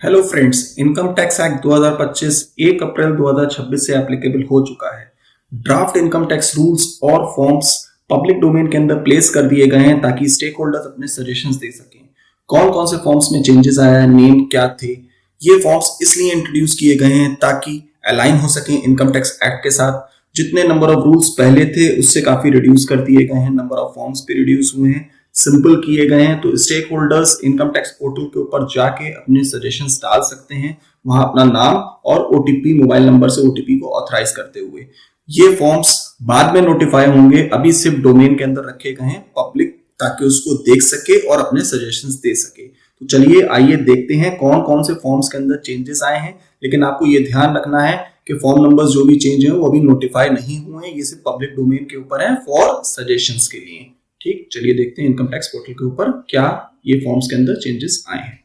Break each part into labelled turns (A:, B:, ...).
A: Hello friends, income tax act 2025 1 अप्रैल 2026 से applicable हो चुका है। ड्राफ्ट इनकम टैक्स रूल्स और फॉर्म्स पब्लिक डोमेन के अंदर प्लेस कर दिए गए हैं ताकि स्टेक होल्डर्स अपने सजेशंस दे सकें। कौन कौन से फॉर्म्स में चेंजेस आया है, नेम क्या थे, ये फॉर्म्स इसलिए इंट्रोड्यूस किए गए हैं ताकि अलाइन हो सके इनकम टैक्स एक्ट के साथ। जितने नंबर ऑफ रूल्स पहले थे उससे काफी रिड्यूस कर दिए गए हैं, नंबर ऑफ फॉर्म्स भी रिड्यूस हुए हैं, सिंपल किए गए हैं। तो stakeholders income tax portal के ऊपर जाके अपने सजेशंस डाल सकते हैं, वहां अपना नाम और ओटीपी, मोबाइल नंबर से ओटीपी को ऑथराइज करते हुए। ये फॉर्म्स बाद में नोटिफाई होंगे, अभी सिर्फ डोमेन के अंदर रखे गए हैं पब्लिक, ताकि उसको देख सके और अपने सजेशंस दे सके। तो चलिए आइए देखते हैं कौन कौन से फॉर्म्स के अंदर चेंजेस आए हैं। लेकिन आपको ये ध्यान रखना है कि फॉर्म नंबर्स जो भी चेंज है वो अभी नोटिफाई नहीं हुए हैं, ये सिर्फ पब्लिक डोमेन के ऊपर है फॉर सजेशंस के लिए। ठीक, चलिए देखते हैं इनकम टैक्स पोर्टल के ऊपर क्या ये फॉर्म्स के अंदर चेंजेस आए हैं।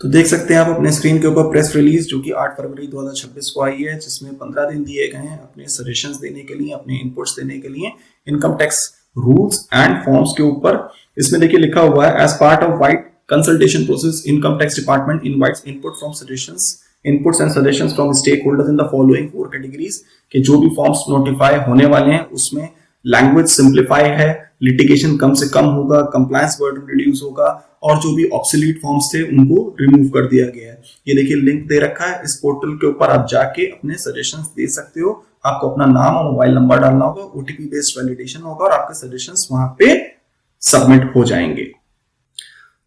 A: तो देख सकते हैं आप अपने स्क्रीन के ऊपर प्रेस रिलीज जो कि 8 फरवरी 2026 को आई है, जिसमें 15 दिन दिए गए हैं अपने सजेशंस देने के लिए, अपने इनपुट्स देने के लिए income tax rules and forms के ऊपर। इसमें देखिए लिखा हुआ है, as part of wide consultation process income tax department invites input from suggestions inputs and suggestions from stakeholders in the following 4 categories. कि जो भी फॉर्म्स नोटिफाई होने वाले हैं उसमें लैंग्वेज सिंप्लीफाई है, लिटिगेशन कम से कम होगा, कंप्लायंस बर्डन रिड्यूस होगा, और जो भी ऑब्सोलीट फॉर्म्स थे उनको रिमूव कर दिया गया है। ये देखिए लिंक दे रखा है, इस पोर्टल के ऊपर आप जाके अपने सजेशंस दे सकते हो। आपको अपना नाम और मोबाइल नंबर डालना होगा, ओटीपी बेस्ड वैलिडेशन होगा और आपके सजेशंस वहां पे सबमिट हो जाएंगे।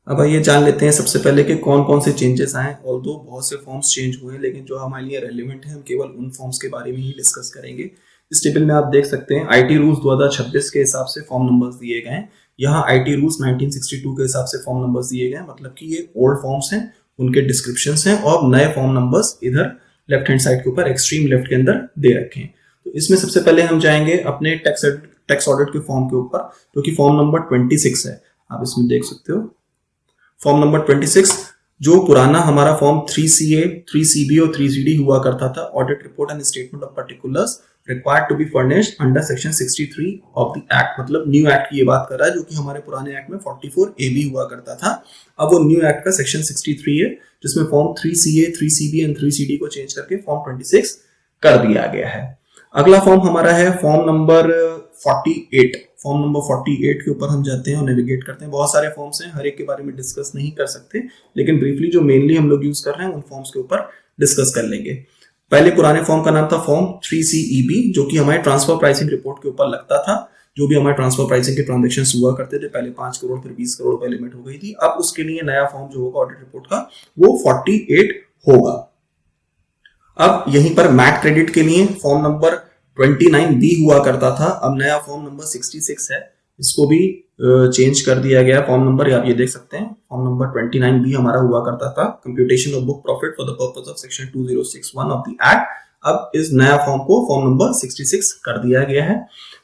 A: अब आइए जान लेते हैं सबसे पहले कि कौन कौन से चेंजेस आए। ऑल्दो बहुत से फॉर्म्स चेंज हुए हैं, लेकिन जो हमारे लिए रेलेवेंट है हम केवल उन फॉर्म्स के बारे में ही डिस्कस करेंगे। इस टेबल में आप देख सकते हैं आईटी रूल्स 2026 के हिसाब से फॉर्म नंबर्स दिए गए हैं। यहाँ आईटी रूल्स 1962 के हिसाब से फॉर्म नंबर्स दिए गए हैं, मतलब कि ये ओल्ड फॉर्म्स हैं, उनके डिस्क्रिप्शंस हैं, और नए फॉर्म नंबर्स इधर लेफ्ट हैंड साइड के ऊपर एक्सट्रीम लेफ्ट के अंदर दे रखे हैं। तो इसमें सबसे पहले हम जाएंगे अपने टैक्स ऑडिट के फॉर्म के ऊपर, जो कि फॉर्म नंबर 26 है। आप इसमें देख सकते हो फॉर्म नंबर 26, जो पुराना हमारा फॉर्म 3CA, 3CB और 3CD हुआ करता था, audit report and statement of particulars required to be furnished under section 63 of the act, मतलब न्यू एक्ट की ये बात कर रहा है, जो कि हमारे पुराने एक्ट में 44AB हुआ करता था। अब वो न्यू एक्ट का सेक्शन 63 है, जिसमें form 3CA, 3CB and 3CD को चेंज करके फॉर्म 26 कर दिया गया है। अगला फॉर्म हमारा है फॉर्म नंबर 48। फॉर्म नंबर 48 के ऊपर हम जाते हैं और नेविगेट करते हैं। बहुत सारे फॉर्म्स हैं, हर एक के बारे में डिस्कस नहीं कर सकते, लेकिन ब्रीफली जो मेनली हम लोग यूज कर रहे हैं उन फॉर्म्स के ऊपर डिस्कस कर लेंगे। पहले पुराने फॉर्म का नाम था फॉर्म 3CEB, जो कि हमारे ट्रांसफर प्राइसिंग रिपोर्ट के ऊपर लगता था। जो भी हमारे ट्रांसफर प्राइसिंग के ट्रांजेक्शन हुआ करते थे, पहले 5 करोड़ फिर 20 करोड़ पे लिमिट हो गई थी। अब उसके लिए नया फॉर्म जो होगा ऑडिट रिपोर्ट का, वो 48 होगा। अब यहीं पर मैट क्रेडिट के लिए फॉर्म नंबर 29B हुआ करता था, अब नया फॉर्म नंबर 66 है, इसको भी चेंज कर दिया गया फॉर्म नंबर। आप ये देख सकते हैं फॉर्म नंबर 29B हमारा हुआ करता था, computation of book profit for the purpose of section 2061 of the act. अब इस नया फॉर्म को फॉर्म नंबर 66 कर दिया गया है।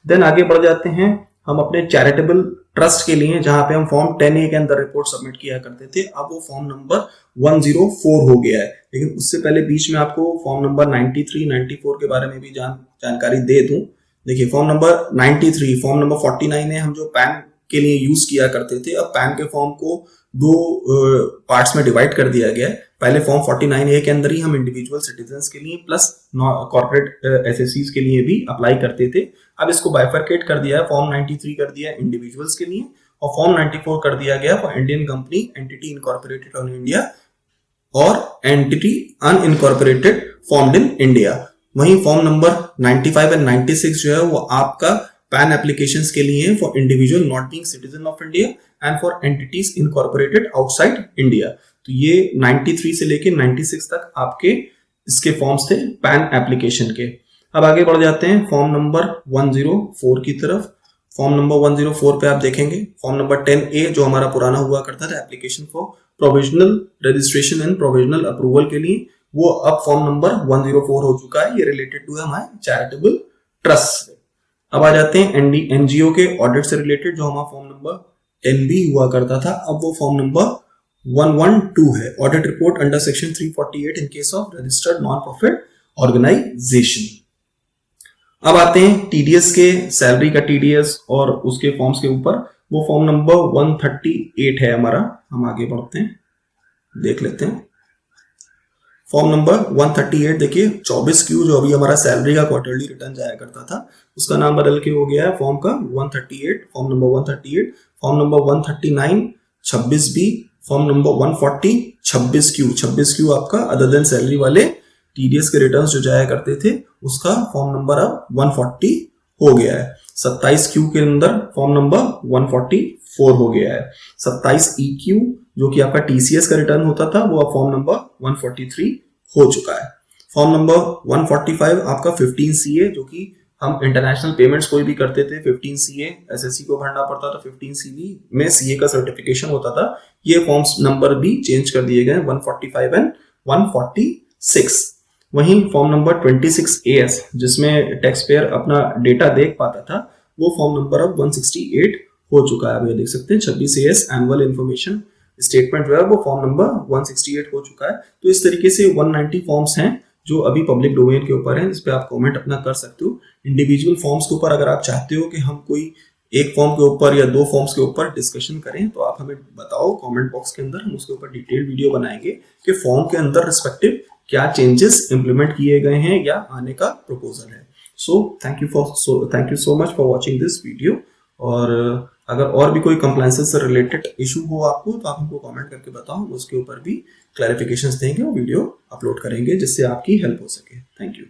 A: देन आगे बढ़ जाते हैं हम अपने चैरिटेबल ट्रस्ट के लिए, जहां पे हम फॉर्म 10A के अंदर रिपोर्ट सबमिट किया करते थे, अब वो फॉर्म नंबर 104 हो गया है। लेकिन उससे पहले बीच में आपको फॉर्म नंबर 93, 94 के बारे में भी जानकारी दे दूं। देखिए फॉर्म नंबर 93, फॉर्म नंबर 49 है, हम जो पैन के लिए यूज किया करते थे, अब पैन के फॉर्म को 2 पार्ट्स में डिवाइड कर दिया गया है। पहले फॉर्म 49A के अंदर ही हम इंडिविजुअल सिटीजन्स के लिए प्लस कॉर्पोरेट एसएससीज के लिए भी अप्लाई करते थे। अब इसको बाइफरकेट कर दिया है, फॉर्म 93 कर दिया है इंडिविजुअल्स के लिए, और फॉर्म 94 कर दिया गया for Indian company, entity incorporated on India और entity unincorporated formed in India. वहीं फॉर्म नंबर 95 एंड 96 जो है वो आपका पैन एप्लीकेशंस के लिए है, for individual not being citizen of India and for entities incorporated outside India. तो ये 93 से लेके 96 तक आपके इसके फॉर्म्स थे पैन एप्लीकेशन के। अब आगे बढ़ जाते हैं फॉर्म नंबर 104 की तरफ। फॉर्म नंबर 104 पे आप देखेंगे फॉर्म नंबर 10A जो हमारा पुराना हुआ करता था, application for provisional registration and provisional approval के लिए, वो अब फॉर्म नंबर 104 हो चुका है। ये रिलेटेड टू है हमारे चैरिटेबल ट्रस्ट से। अब आ जाते हैं एनजीओ के ऑडिट से रिलेटेड, जो हमारा फॉर्म नंबर 10B हुआ करता था, अब वो फॉर्म नंबर 112 है, audit report under section 348 in case of registered non profit organisation. अब आते हैं टीडीएस के, सैलरी का टीडीएस और उसके फॉर्म्स के ऊपर, वो फॉर्म नंबर 138 है हमारा। हम आगे बढ़ते हैं, देख लेते हैं। फॉर्म नंबर 138 देखिए 24Q जो अभी हमारा सैलरी का क्वार्टरली रिटर्न जाया करता था उसका नाम बदल के हो गया है फॉर्म का 138, form number 138, form number 139 26B, form number 140 26Q। 26Q आपका अदर देन सैलरी वाले टीडीएस के रिटर्न्स जो जाया करते थे उसका फॉर्म नंबर अब 140 हो गया है। 27Q के अंदर फॉर्म नंबर 144 हो गया है। 27EQ जो कि आपका टीसीएस का रिटर्न होता था वो अब फॉर्म नंबर 143 हो चुका है। फॉर्म नंबर 145 आपका 15CA जो कि हम इंटरनेशनल पेमेंट्स कोई भी करते थे 15CA एसएससी को भरना पड़ता था, 15CB में सीए का सर्टिफिकेशन होता था। ये फॉर्म्स नंबर भी चेंज कर दिए गए 145 एंड 146। वहीं फॉर्म नंबर 26AS जिसमें टैक्स पेयर अपना डेटा देख पाता था वो फॉर्म नंबर अब 168 हो चुका है। आप ये देख सकते हैं 26AS एनुअल इन्फॉर्मेशन स्टेटमेंट जो है वो फॉर्म नंबर 168 हो चुका है। तो इस तरीके से 190 फॉर्म्स हैं जो अभी पब्लिक डोमेन के ऊपर हैं, जिस पे आप कमेंट अपना कर सकते हो। इंडिविजुअल फॉर्म्स के ऊपर अगर आप चाहते हो कि हम कोई एक फॉर्म के ऊपर या दो फॉर्म्स के ऊपर डिस्कशन करें तो आप हमें बताओ कमेंट बॉक्स के अंदर, हम उसके ऊपर डिटेल वीडियो बनाएंगे कि फॉर्म के अंदर रिस्पेक्टिव क्या चेंजेस इंप्लीमेंट किए गए हैं या आने का प्रपोजल है। So thank you so much for watching this video. और अगर और भी कोई कंप्लायंसेस से रिलेटेड इशू हो आपको तो आप हमको कमेंट करके बताओ, उसके ऊपर भी क्लैरिफिकेशंस देंगे और वीडियो अपलोड करेंगे जिससे आपकी हेल्प हो सके। Thank you.